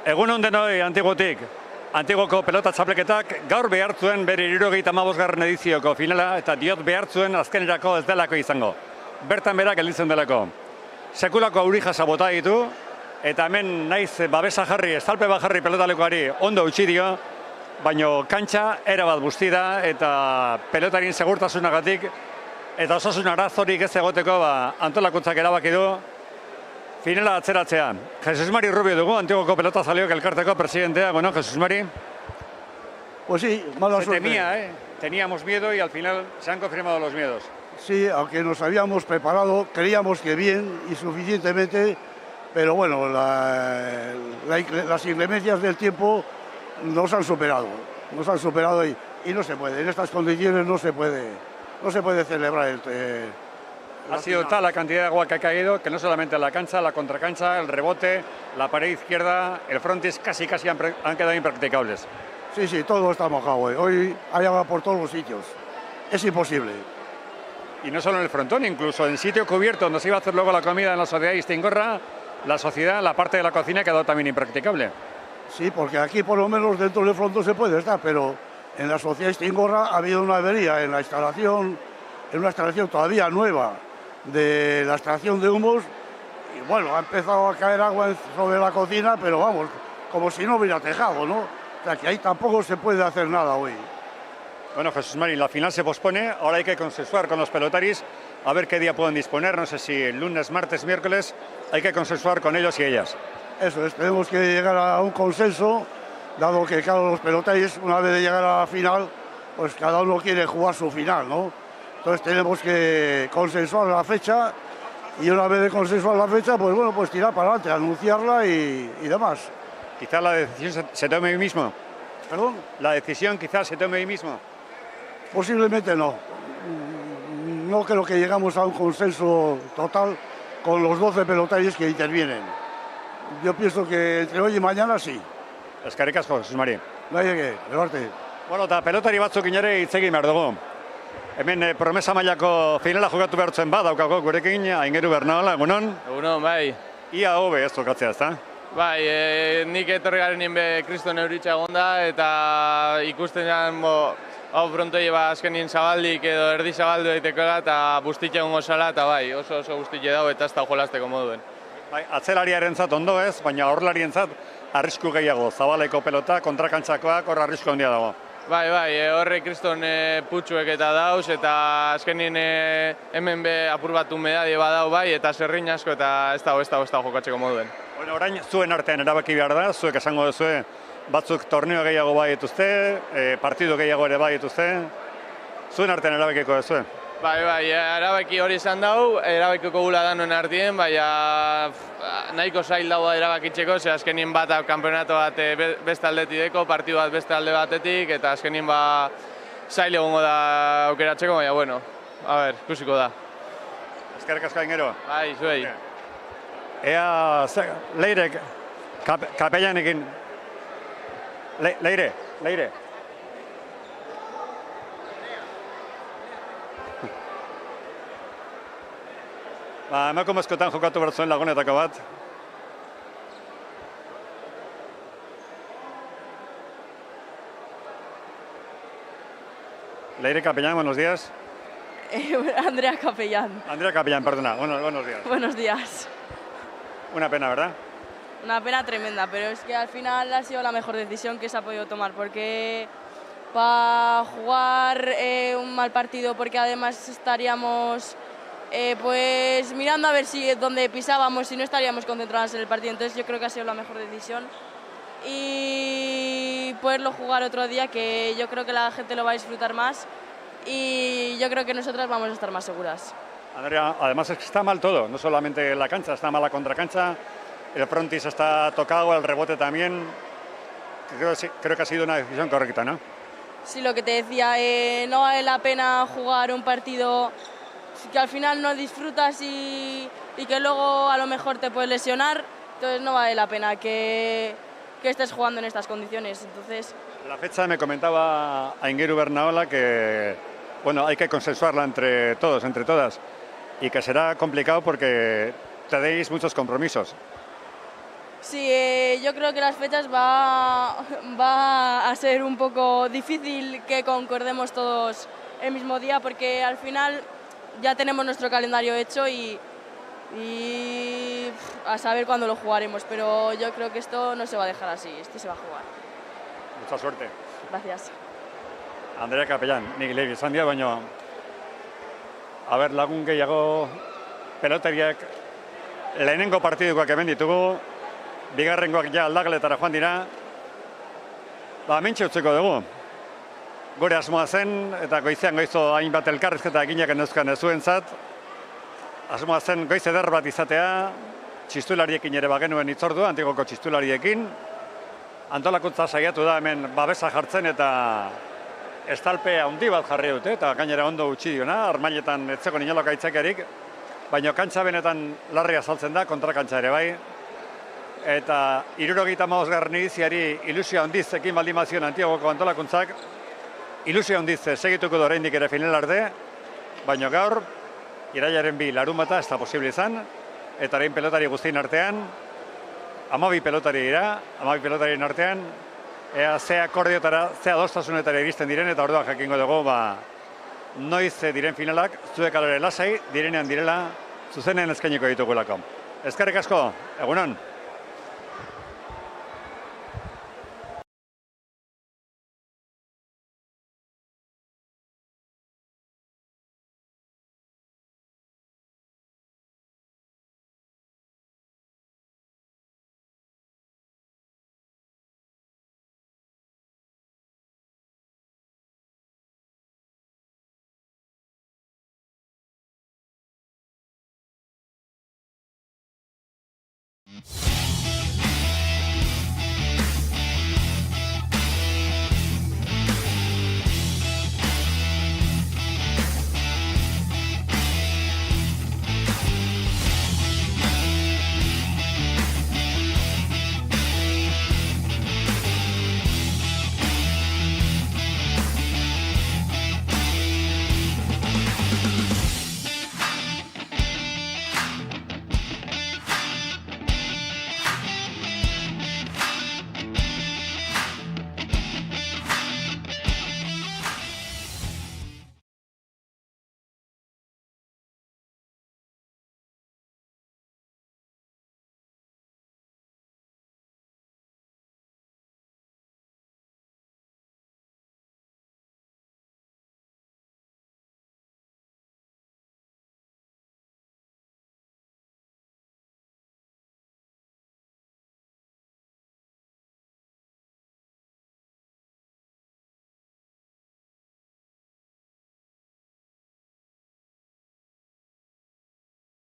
Egun on denoi Antiguotik. Antigoko pelota txapelketak gaur behartzuen bere 75. edizioko finala eta diot behartzuen azkenerako ez delako izango. Bertan berak gelditzen delako. Sekulako auri jasa bota ditu eta hemen naiz babesa jarri, estalpe bat jarri pelotalekoari ondo utzi dio, baino kantxa erabat busti da eta pelotarin segurtasunagatik eta osasun arazorik ez egoteko antolakuntzak erabaki du finala atzeratzea. Jesús Mari Rubio dugu, Antigoko pelotazaleok elkarteko presidentea. Bueno, Jesús Mari. Pues sí, mala suerte. Temía, teníamos miedo y al final se han confirmado los miedos. Sí, aunque nos habíamos preparado, creíamos que bien y suficientemente, pero bueno, las inclemencias del tiempo nos han superado y no se puede. En estas condiciones no se puede celebrar Ha sido tal la cantidad de agua que ha caído que no solamente la cancha, la contracancha, el rebote, la pared izquierda, el frontis casi han quedado impracticables. Sí, todo está mojado hoy. Hoy hay agua por todos los sitios. Es imposible. Y no solo en el frontón, incluso en sitio cubierto donde se iba a hacer luego la comida en la sociedad Istingorra, la parte de la cocina quedó también impracticable. Sí, porque aquí por lo menos dentro del frontón se puede estar, pero en la sociedad Istingorra ha habido una avería en una instalación todavía nueva de la extracción de humos y bueno, ha empezado a caer agua sobre la cocina, pero vamos, como si no hubiera tejado, ¿no? O sea, que ahí tampoco se puede hacer nada hoy. Bueno, Jesús Mari, la final se pospone, ahora hay que consensuar con los pelotaris, a ver qué día pueden disponer, no sé si el lunes, martes, miércoles, hay que consensuar con ellos y ellas. Eso, tenemos que llegar a un consenso, dado que, claro, los pelotaris, una vez de llegar a la final, pues cada uno quiere jugar su final, ¿no? Entonces tenemos que consensuar la fecha y una vez de consensuar la fecha, pues bueno, pues tirar para adelante, anunciarla y demás. Quizás la decisión se tome hoy mismo. ¿Perdón? La decisión quizás se tome hoy mismo. Posiblemente no. No creo que llegamos a un consenso total con los 12 pelotaris que intervienen. Yo pienso que entre hoy y mañana sí. Eskerrik asko, Jesús Mari. No hay que, levarte. Bueno, eta pelotari batzukin ere hitz egin behar dugu. Hemen promesa mailako finala jokatu behar zen daukago gurekin, Aingeru Bernaola, egunon? Egunon, bai. Ia hobe ez tokatzea, ez da? Bai, nik etorri garen nien Kriston Euritxa egonda eta ikusten jan, hau frontoi azkenien zabaldik edo erdi zabaldu daitekoela eta bustitxe egongo zala eta bai, oso bustitxe dago eta ez da jolazteko moduen. Bai, atzelariarentzat ondo ez, baina aurrelarientzat arrisku gehiago, zabaleko pelota, kontrakantzakoak hor arrisku handia dago. Bai, horre Kriston putxuek eta dauz, eta azkenien hemen apur bat umedadie badau bai, eta zerrin asko eta ez dago jokatzeko moduen. Bueno, orain zuen artean erabaki behar da, zuek esango duzue, batzuk torneo gehiago bai dituzte, partidu gehiago ere bai dituzte, zuen artean erabakiko duzue. Bai, erabaki hori izan dau, erabakiko gula danuen artien, baina nahiko zail dagoa erabakitzeko, ze azkenien bat kanpeonato bat beste aldetideko, partidu bat beste alde batetik, eta azkenien zail egongo da aukeratzeko, baina bueno, a ber, ikusiko da. Eskerrik asko Aingeru. Bai, zuei. Ea, Leire, kapelanekin, Leire. Emakumezkoetan jokatu behar zuen lagunetako bat. Leire Capellán, buenos días. Andrea Capellán. Andrea Capellán, perdona. Buenos días. Buenos días. Una pena, ¿verdad? Una pena tremenda, pero es que al final ha sido la mejor decisión que se ha podido tomar, porque para jugar un mal partido, porque además estaríamos pues mirando a ver dónde pisábamos, si no estaríamos concentrados en el partido, entonces yo creo que ha sido la mejor decisión y poderlo jugar otro día, que yo creo que la gente lo va a disfrutar más y yo creo que nosotras vamos a estar más seguras. Andrea, además es que está mal todo, no solamente la cancha, está mal la contracancha, el frontis está tocado, el rebote también. Creo que ha sido una decisión correcta, ¿no? Sí, lo que te decía, no vale la pena jugar un partido que al final no disfrutas y que luego a lo mejor te puedes lesionar, entonces no vale la pena que estés jugando en estas condiciones. Entonces, la fecha me comentaba Aingeru Bernaola que bueno, hay que consensuarla entre todos, entre todas, y que será complicado porque tenéis muchos compromisos. Sí, yo creo que las fechas va a ser un poco difícil que concordemos todos el mismo día porque al final ya tenemos nuestro calendario hecho y a saber cuándo lo jugaremos, pero yo creo que esto no se va a dejar así, esto se va a jugar. Mucha suerte. Gracias. Andrea Capellán, nik lehi izan dira, baina lagun gehiago peloteriak lehenengo partidukoak hemen ditugu, bigarrengoak ja aldagaletara joan dira, hementxe utziko dugu. Gure asmoa zen, eta goizean goizo hainbat elkarrizketa eginak enezkan ezuentzat, asmoa zen goiz eder bat izatea, txistulariekin ere bagenuen itzordua, Antigoko txistulariekin, antolakuntza saiatu da hemen babesa jartzen eta estalpe handi bat jarri dute, eta gainera ondo utzi diona, armailetan etzeko inolako aitzakiarik, baina kantxa benetan larria saltzen da, kontrakantxa ere bai, eta 75. ediziari ilusio handiz ekin baldin bazion Antigoko antolakuntzak, ilusio handiz segituko da oraindik ere final arte, baina gaur, irailaren 2 larunbata ez da posible izan, eta orain pelotari guztien artean, 12 pelotari dira, 12 pelotarien artean, ea ze akordiotara, ze adostasunetara iristen diren, eta orduan jakingo dugu, noiz diren finalak, zuek alore lasai, direnean direla, zuzenen eskainiko ditugulako. Eskerrik asko, egunon!